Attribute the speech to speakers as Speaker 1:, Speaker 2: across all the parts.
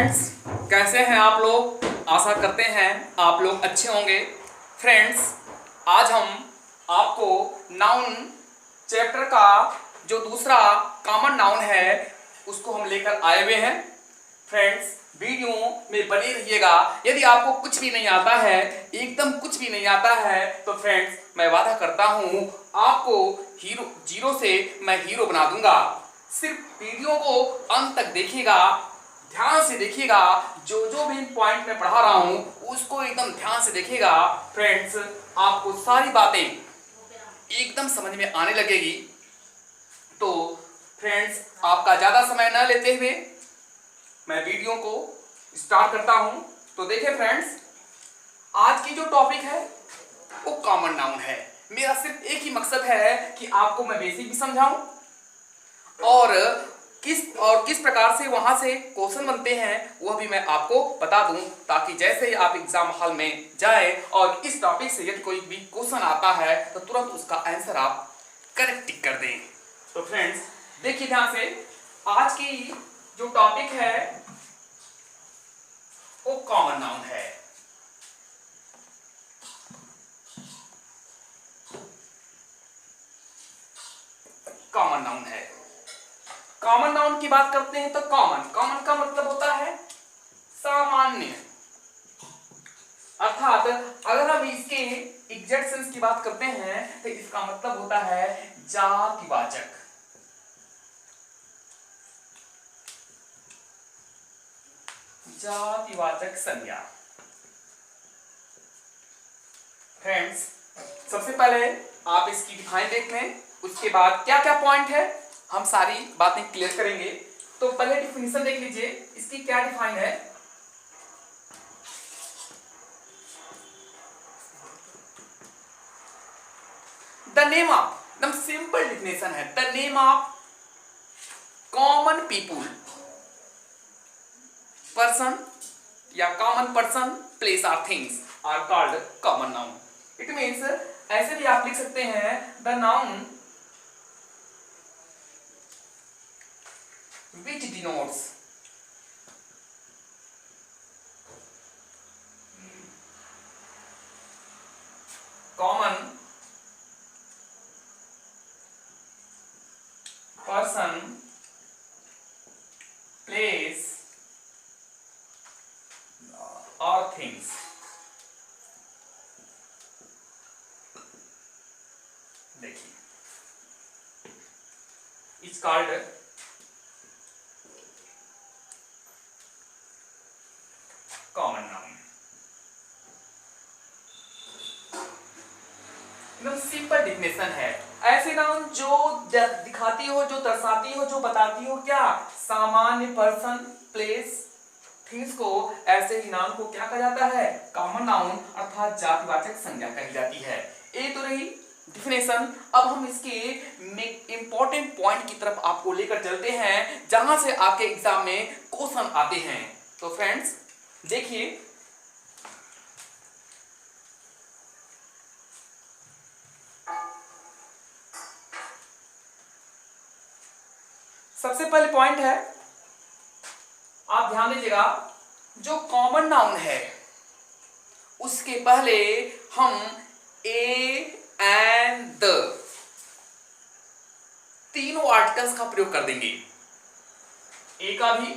Speaker 1: Friends, कैसे हैं आप लोग। आशा करते हैं आप लोग अच्छे होंगे। फ्रेंड्स, आज हम आपको नाउन चैप्टर का जो दूसरा कॉमन नाउन है उसको हम लेकर आए हुए हैं। फ्रेंड्स, वीडियो में बने रहिएगा। यदि आपको कुछ भी नहीं आता है, एकदम कुछ भी नहीं आता है, तो फ्रेंड्स मैं वादा करता हूं आपको हीरो जीरो से मैं हीरो बना दूंगा। सिर्फ वीडियो को अंत तक देखिएगा, ध्यान से देखिएगा। जो जो भी पॉइंट मैं पढ़ा रहा हूं उसको एकदम ध्यान से देखिएगा। फ्रेंड्स, आपको सारी बातें एकदम समझ में आने लगेगी। तो फ्रेंड्स, आपका ज्यादा समय न लेते हुए मैं वीडियो को स्टार्ट करता हूं। तो देखिए फ्रेंड्स, आज की जो टॉपिक है वो कॉमन नाउन है। मेरा सिर्फ एक ही मकसद है कि आपको मैं बेसिक भी समझाऊं और किस प्रकार से वहां से क्वेश्चन बनते हैं वह भी मैं आपको बता दूं, ताकि जैसे ही आप एग्जाम हॉल में जाए और इस टॉपिक से यदि कोई भी क्वेश्चन आता है तो तुरंत उसका आंसर आप करेक्ट टिक कर दें। तो फ्रेंड्स देखिए ध्यान से, आज की जो टॉपिक है वो कॉमन नाउन है। कॉमन नाउन है। कॉमन नाउन की बात करते हैं तो कॉमन का मतलब होता है सामान्य। अर्थात अगर हम इसके एग्जैक्ट सेंस की बात करते हैं तो इसका मतलब होता है जातिवाचक। जातिवाचक संज्ञा। फ्रेंड्स, सबसे पहले आप इसकी डिफाइन देख लें, उसके बाद क्या क्या पॉइंट है हम सारी बातें क्लियर करेंगे। तो पहले डिफिनेशन देख लीजिए, इसकी क्या डिफाइन है। द नेम ऑफ, एकदम सिंपल डिफिनेशन है, the name of common people, person या कॉमन पर्सन, प्लेस और things are called common noun. It means, ऐसे भी आप लिख सकते हैं the noun which denotes common person, place or things। देखिए, it's called कॉमन नाउन। एकदम सिंपल डिफिनेशन है। ऐसे नाउन जो दिखाती हो, जो दर्शाती हो, जो बताती हो क्या, सामान्य, पर्सन, प्लेस, थिंग्स को, ऐसे ही नाउन को क्या कहा जाता है, कॉमन नाउन अर्थात जातिवाचक संज्ञा कही जाती है। ये तो रही डिफिनेशन। अब हम इसके इंपॉर्टेंट पॉइंट की तरफ आपको लेकर चलते हैं, जहां से आपके एग्जाम में क्वेश्चन आते हैं। तो फ्रेंड्स देखिए, सबसे पहले पॉइंट है, आप ध्यान दीजिएगा, जो कॉमन नाउन है उसके पहले हम ए एंड द तीनों आर्टिकल्स का प्रयोग कर देंगे। ए का भी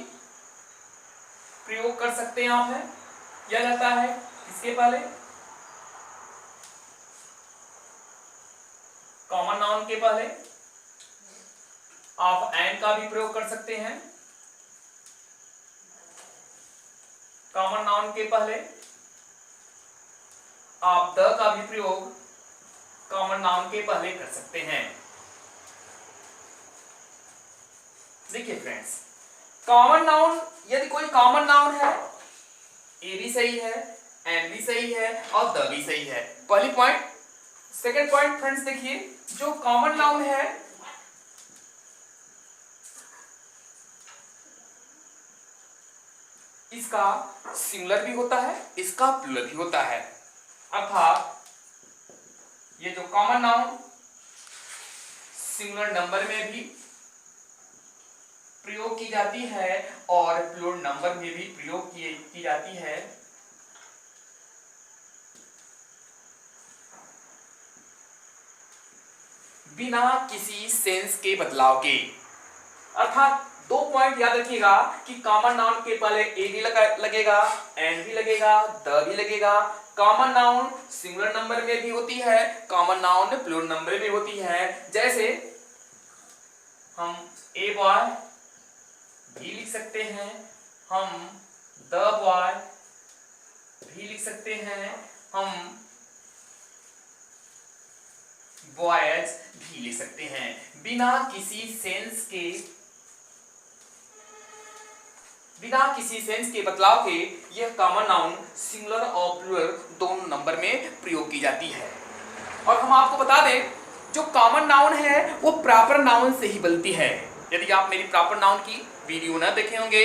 Speaker 1: प्रयोग कर सकते हैं आप, है किया जाता है इसके पहले, कॉमन नाउन के पहले आप एंड का भी प्रयोग कर सकते हैं, कॉमन नाउन के पहले आप द का भी प्रयोग कॉमन नाउन के पहले कर सकते हैं। देखिए फ्रेंड्स, कॉमन नाउन, यदि कोई कॉमन नाउन है, ए भी सही है, एंड भी सही है और द भी सही है। पहली पॉइंट। सेकंड पॉइंट फ्रेंड्स देखिए, जो कॉमन नाउन है इसका सिंगुलर भी होता है, इसका प्लूरल भी होता है। अर्थात ये जो कॉमन नाउन सिंगुलर नंबर में भी प्रयोग की जाती है और प्लूरल नंबर में भी प्रयोग की जाती है। बिना किसी सेंस के बदलाव के। अर्थात दो पॉइंट याद रखिएगा कि कॉमन नाउन के पहले ए भी लगेगा, एंड भी लगेगा, द भी लगेगा। कॉमन नाउन सिंगुलर नंबर में भी होती है, कॉमन नाउन प्लूरल नंबर में होती है। जैसे हम ए बॉय भी लिख सकते हैं, हम द बॉय भी लिख सकते हैं, हम बॉयज भी लिख सकते हैं। बिना किसी सेंस के बदलाव के यह कॉमन नाउन सिंगुलर और प्लूरल दोनों नंबर में प्रयोग की जाती है। और हम आपको बता दें, जो कॉमन नाउन है वो प्रॉपर नाउन से ही बनती है। यदि आप मेरी प्रॉपर नाउन की वीडियो ना देखे होंगे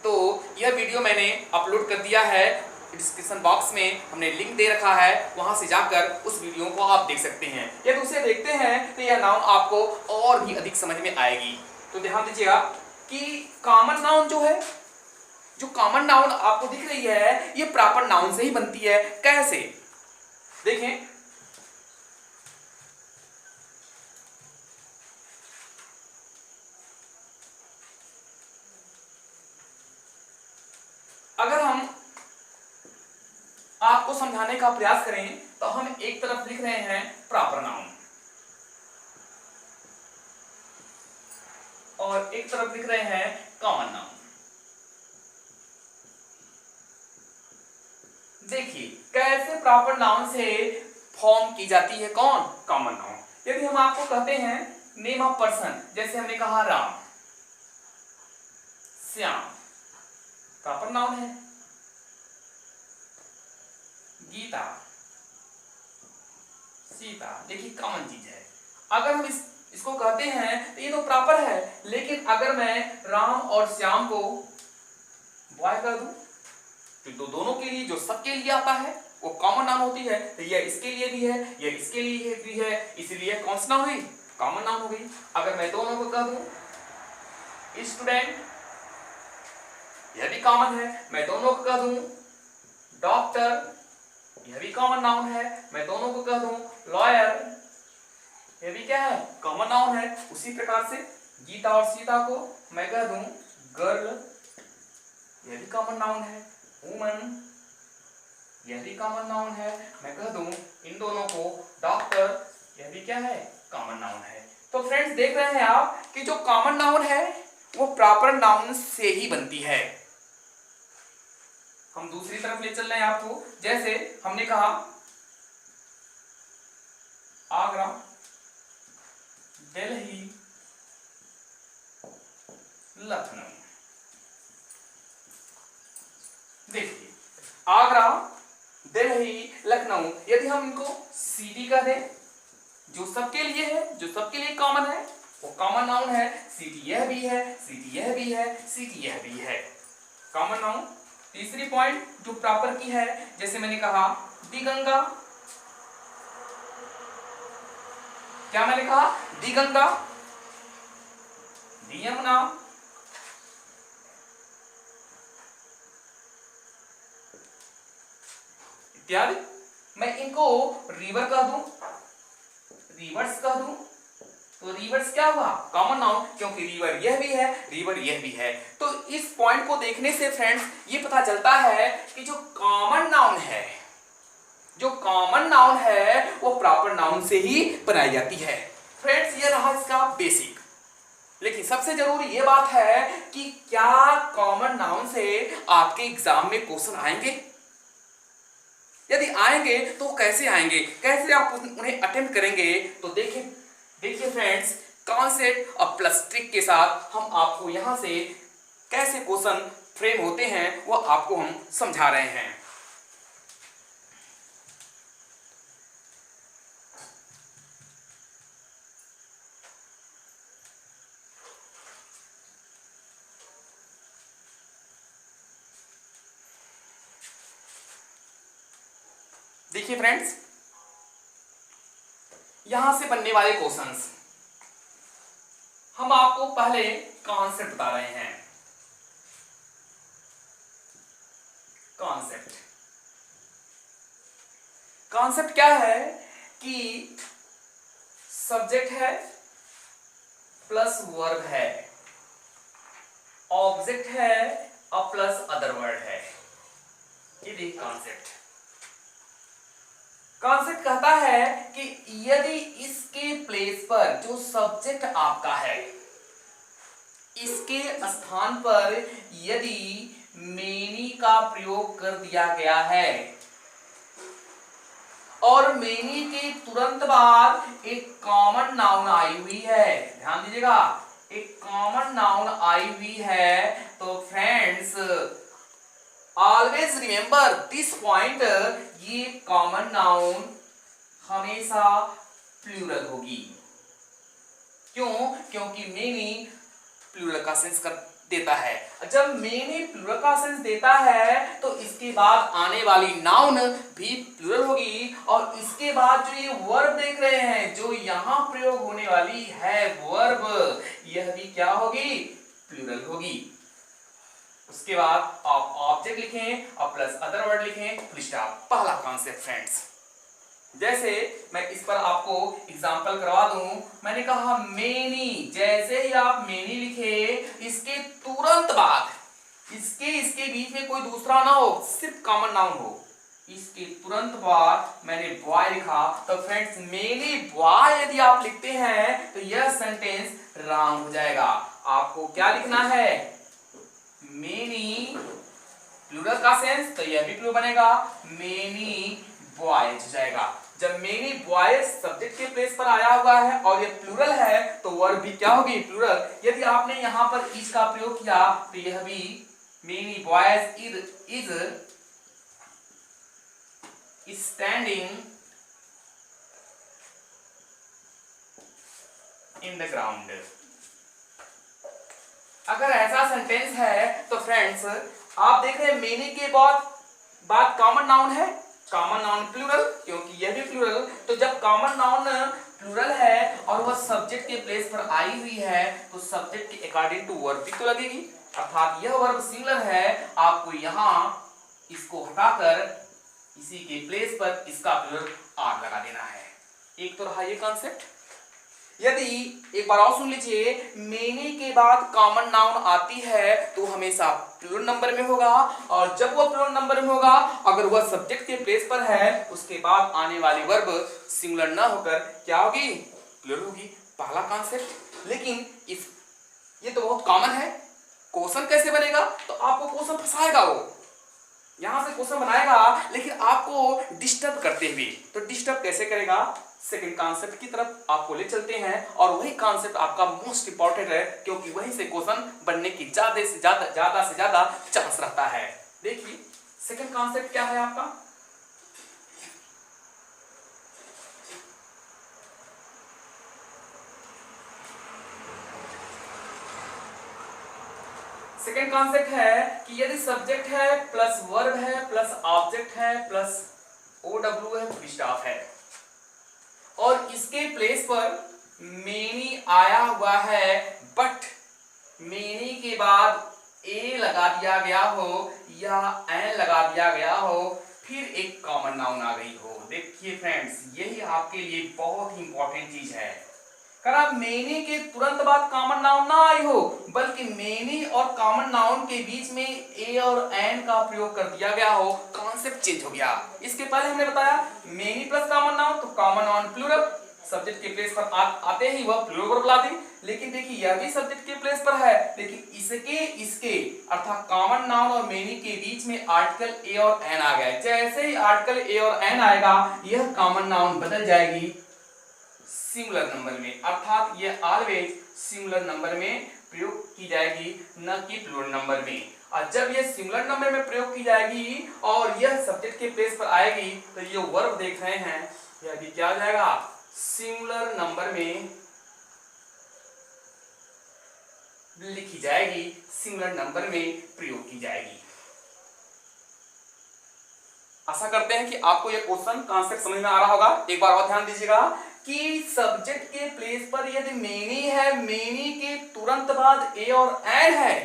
Speaker 1: तो यह वीडियो मैंने अपलोड कर दिया है, डिस्क्रिप्शन बॉक्स में हमने लिंक दे रखा है, वहां से जाकर उस वीडियो को आप देख सकते हैं। यदि उसे देखते हैं तो यह नाउन आपको और भी अधिक समझ में आएगी। तो ध्यान दीजिएगा कि कॉमन नाउन जो कॉमन नाउन आपको दिख रही है ये प्रॉपर नाउन से ही बनती है। कैसे? देखें, अगर हम आपको समझाने का प्रयास करें तो हम एक तरफ लिख रहे हैं प्रॉपर नाउन और एक तरफ लिख रहे हैं कॉमन नाउन। देखिए कैसे प्रॉपर नाउन से फॉर्म की जाती है कौन? Common noun. यदि हम आपको कहते हैं नेम ऑफ पर्सन, जैसे हमने कहा राम, श्याम, प्रॉपर नाउन है। गीता, सीता, देखिए कॉमन चीज है। अगर हम इसको कहते हैं तो ये तो प्रॉपर है, लेकिन अगर मैं राम और श्याम को बॉय कर दूं तो दोनों के लिए, जो सबके लिए आता है वो कॉमन नाउन होती है। तो यह इसके लिए भी है, यह इसके लिए भी है, इसलिए कौन सी नाउन हुई? कॉमन नाउन हो गई। अगर मैं दोनों को कह दूं स्टूडेंट, यह भी कॉमन है। मैं दोनों को कह दूं डॉक्टर, यह भी कॉमन नाउन है। मैं दोनों को कह दूं लॉयर, यह भी क्या है? कॉमन नाउन है। उसी प्रकार से गीता और सीता को मैं कह दूं गर्ल, यह भी कॉमन नाउन है। वुमन, यह भी कॉमन नाउन है। मैं कह दूं इन दोनों को डॉक्टर, यह भी क्या है? कॉमन नाउन है। तो फ्रेंड्स देख रहे हैं आप कि जो कॉमन नाउन है वो प्रॉपर नाउन से ही बनती है। हम दूसरी तरफ ले चल रहे हैं आपको। जैसे हमने कहा आगरा, दिल्ली, लखनऊ। देखिए आगरा, दिल्ली, लखनऊ, यदि हम इनको सिटी कह दें, जो सबके लिए है, जो सबके लिए कॉमन है वो कॉमन नाउन है। सिटी यह भी है, सिटी यह भी है, सिटी यह भी है, कॉमन नाउन। तीसरी पॉइंट जो प्रॉपर की है, जैसे मैंने कहा दी गंगा, क्या मैंने कहा? दी गंगा, दी यमुना, इत्यादि। मैं इनको रिवर कह दूं, रिवर्स कह दूं, तो रिवर्स क्या हुआ? कॉमन नाउन, क्योंकि रिवर यह भी है, रिवर यह भी है। तो इस पॉइंट को देखने से फ्रेंड्स ये पता चलता है कि जो कॉमन नाउन है, जो कॉमन नाउन है वो प्रॉपर नाउन से ही बनाई जाती है। फ्रेंड्स ये रहा इसका बेसिक। लेकिन सबसे जरूरी ये बात है कि क्या कॉमन नाउन से आपके एग्जाम में क्वेश्चन आएंगे? यदि आएंगे तो कैसे आएंगे, कैसे आप उन्हें अटेम्प्ट करेंगे? तो देखिए फ्रेंड्स, कॉन्सेप्ट और प्लस ट्रिक के साथ हम आपको यहां से कैसे क्वेश्चन फ्रेम होते हैं वो आपको हम समझा रहे हैं। देखिए फ्रेंड्स, यहां से बनने वाले क्वेश्चंस हम आपको पहले कॉन्सेप्ट बता रहे हैं। कॉन्सेप्ट। कॉन्सेप्ट क्या है कि सब्जेक्ट है प्लस वर्ब है, ऑब्जेक्ट है और प्लस अदर वर्ड है। ये देखिए कॉन्सेप्ट। कॉन्सेप्ट कहता है कि यदि इसके प्लेस पर जो सब्जेक्ट आपका है, इसके स्थान पर यदि मेनी का प्रयोग कर दिया गया है और मेनी के तुरंत बाद एक कॉमन नाउन आई हुई है, ध्यान दीजिएगा, एक कॉमन नाउन आई हुई है, तो friends always remember this point, ये कॉमन नाउन हमेशा प्लूरल होगी। क्यों? क्योंकि मेनी प्लूरल का सेंस कर देता है। जब मेनी प्लूरल का सेंस देता है तो इसके बाद आने वाली नाउन भी प्लूरल होगी, और इसके बाद जो ये वर्ब देख रहे हैं, जो यहां प्रयोग होने वाली है वर्ब, यह भी क्या होगी? प्लूरल होगी। उसके बाद आप ऑब्जेक्ट लिखें और प्लस अदर वर्ड लिखें, फुल स्टॉप। पहला कॉन्सेप्ट फ्रेंड्स, जैसे मैं इस पर आपको एग्जांपल करवा दूं, मैंने कहा मेनी, जैसे ही आप मेनी लिखे, इसके तुरंत बाद इसके बीच में कोई दूसरा ना हो, सिर्फ कॉमन नाउन हो, इसके तुरंत बाद मैंने बॉय लिखा, तो फ्रेंड्स मेनी बॉय यदि आप लिखते हैं तो यह सेंटेंस रॉन्ग हो जाएगा। आपको क्या लिखना है? मेनी प्लूरल का सेंस, तो यह भी प्लूरल बनेगा, मेनी बॉयज हो जाएगा। जब मेनी बॉयज सब्जेक्ट के प्लेस पर आया हुआ है और ये प्लूरल है, तो वर्ब भी क्या होगी? प्लूरल। यदि आपने यहां पर इज का प्रयोग किया तो यह भी many boys is standing in the ground. अगर ऐसा सेंटेंस है तो फ्रेंड्स आप देख रहे हैं मेनी के बाद कॉमन नाउन है, कॉमन नाउन प्लूरल, क्योंकि यह भी प्लूरल। तो जब कॉमन नाउन प्लूरल है और वह सब्जेक्ट के प्लेस पर आई हुई है, तो सब्जेक्ट के अकॉर्डिंग टू वर्ब भी तो लगेगी, अर्थात यह वर्ब सिंगुलर है, आपको यहां इसको हटाकर इसी के प्लेस पर इसका प्लूरल आर लगा देना है। एक तो रहा ये कॉन्सेप्ट। यदि एक बार और सुन लीजिए, मेनी के बाद कॉमन नाउन आती है तो हमेशा प्लूरल नंबर में होगा, और जब वह प्लूरल नंबर में होगा, अगर वह सब्जेक्ट के प्लेस पर है, उसके बाद आने वाली वर्ब सिंगुलर ना होकर क्या होगी? प्लूरल होगी। पहला कॉन्सेप्ट। लेकिन इस ये तो बहुत कॉमन है, क्वेश्चन कैसे बनेगा? तो आपको क्वेश्चन फंसाएगा, वो यहां से क्वेश्चन बनाएगा लेकिन आपको डिस्टर्ब करते हुए। तो डिस्टर्ब कैसे करेगा? सेकंड कॉन्सेप्ट की तरफ आपको ले चलते हैं, और वही कॉन्सेप्ट आपका मोस्ट इंपॉर्टेंट है, क्योंकि वहीं से क्वेश्चन बनने की ज्यादा से ज्यादा चांस रहता है। देखिए सेकंड कॉन्सेप्ट क्या है आपका? सेकंड कॉन्सेप्ट है कि यदि सब्जेक्ट है प्लस वर्ब है प्लस ऑब्जेक्ट है प्लस OW है, फुल स्टॉप है, और इसके प्लेस पर मेनी आया हुआ है, बट मेनी के बाद ए लगा दिया गया हो या एन लगा दिया गया हो, फिर एक कॉमन नाउन आ गई हो। देखिए फ्रेंड्स, यही आपके लिए बहुत ही इंपॉर्टेंट चीज है। अगर मेनी के तुरंत बाद कॉमन नाउन ना आई हो, बल्कि मेनी और कॉमन नाउन के बीच में ए और एन का प्रयोग कर दिया गया हो, कॉन्सेप्ट चेंज हो गया। इसके पहले हमने बताया मेनी प्लस कॉमन नाउन, तो कॉमन नाउन प्लूरल, सब्जेक्ट के प्लेस पर आते ही वह प्लूरल वर्ब लाती। लेकिन देखिए यह भी सब्जेक्ट के प्लेस पर है, लेकिन इसके अर्थात कॉमन नाउन और मेनी के बीच में आर्टिकल ए और एन आ गया। जैसे ही आर्टिकल ए और एन आएगा, यह कॉमन नाउन बदल जाएगी सिंगुलर नंबर में, अर्थात ये ऑलवेज सिंगुलर नंबर में प्रयोग की जाएगी, न कि प्लूरल नंबर में। और जब ये सिंगुलर नंबर में प्रयोग की जाएगी और यह सब्जेक्ट के प्लेस पर आएगी, तो ये वर्ब देख रहे हैं, यह भी क्या हो जाएगा? सिंगुलर नंबर में लिखी जाएगी, सिंगुलर नंबर में प्रयोग की जाएगी। आशा करते हैं कि आपको यह क्वेश्चन कॉन्सेप्ट समझ में आ रहा होगा। एक बार और ध्यान दीजिएगा कि सब्जेक्ट के प्लेस पर यदि मेनी है, मेनी के तुरंत बाद ए और एन है,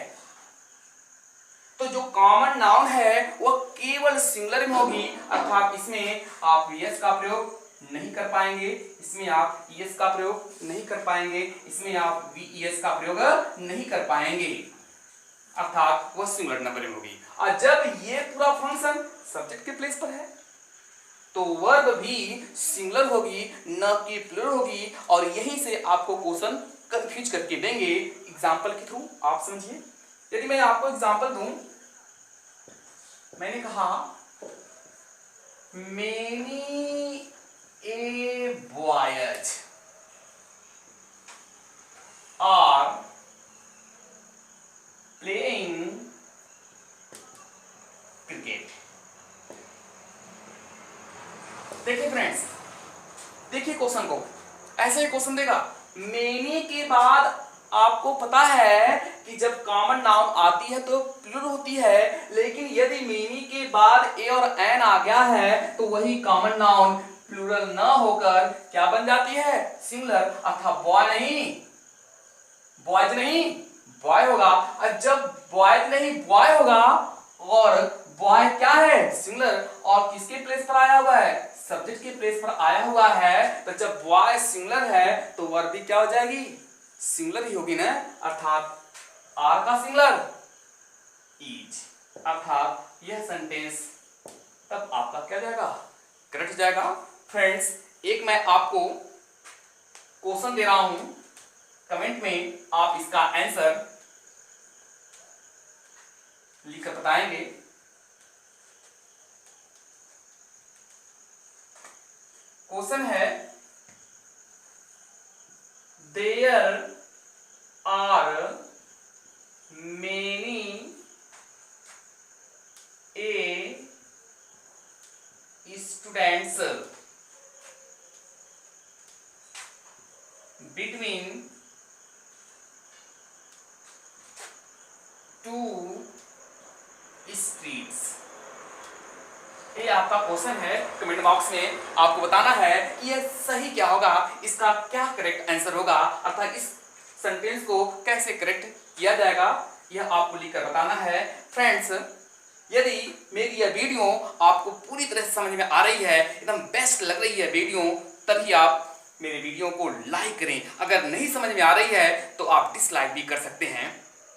Speaker 1: तो जो कॉमन नाउन है वह केवल सिंगुलर में होगी, अर्थात इसमें आप वीएस का प्रयोग नहीं कर पाएंगे, इसमें आप ईएस का प्रयोग नहीं कर पाएंगे, इसमें आप वीईएस का प्रयोग नहीं कर पाएंगे, अर्थात वह सिंगुलर नंबर में होगी। और जब ये पूरा फंक्शन सब्जेक्ट के प्लेस पर है तो वर्ब भी सिंगुलर होगी, न कि प्लूरल होगी, और यहीं से आपको क्वेश्चन कंफ्यूज करके देंगे एग्जाम्पल के थ्रू। आप समझिए, यदि मैं आपको एग्जाम्पल दूं, मैंने कहा many a boys are playing cricket. देखिए फ्रेंड्स, देखिए क्वेश्चन को, ऐसे ही क्वेश्चन देगा, मेनी के बाद आपको पता है कि जब कॉमन नाउन आती है तो प्लूरल होती है, लेकिन यदि मेनी के बाद ए और एन आ गया है तो वही कॉमन नाउन प्लूरल न होकर क्या बन जाती है, सिंगुलर, अर्थात बॉय नहीं, बॉयज नहीं, बॉय होगा। और जब बॉयज नहीं बॉय होगा और बॉय क्या है, सिंगुलर, और किसके प्लेस पर आया हुआ है, सब्जेक्ट के प्लेस पर आया हुआ है, तो जब बॉय सिंगुलर है तो वर्ब भी क्या हो जाएगी, सिंगुलर ही होगी ना, अर्थात आर का सिंगुलर इज, अर्थात यह सेंटेंस तब आपका क्या जाएगा, करेक्ट हो जाएगा। फ्रेंड्स, एक मैं आपको क्वेश्चन दे रहा हूं, कमेंट में आप इसका आंसर लिखकर बताएंगे। क्वेश्चन है, there are many a students between two streets. ये आपका क्वेश्चन है, कमेंट बॉक्स में आपको बताना है कि यह सही क्या होगा, इसका क्या करेक्ट आंसर होगा, अर्थात इस सेंटेंस को कैसे करेक्ट किया जाएगा, यह आपको लिखकर बताना है। फ्रेंड्स, यदि मेरी यह वीडियो आपको पूरी तरह से समझ में आ रही है, एकदम बेस्ट लग रही है वीडियो, तभी आप मेरे वीडियो को लाइक करें। अगर नहीं समझ में आ रही है तो आप डिसलाइक भी कर सकते हैं।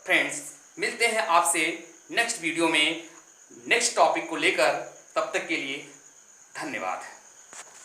Speaker 1: फ्रेंड्स, मिलते हैं आपसे नेक्स्ट वीडियो में नेक्स्ट टॉपिक को लेकर, तब तक के लिए धन्यवाद।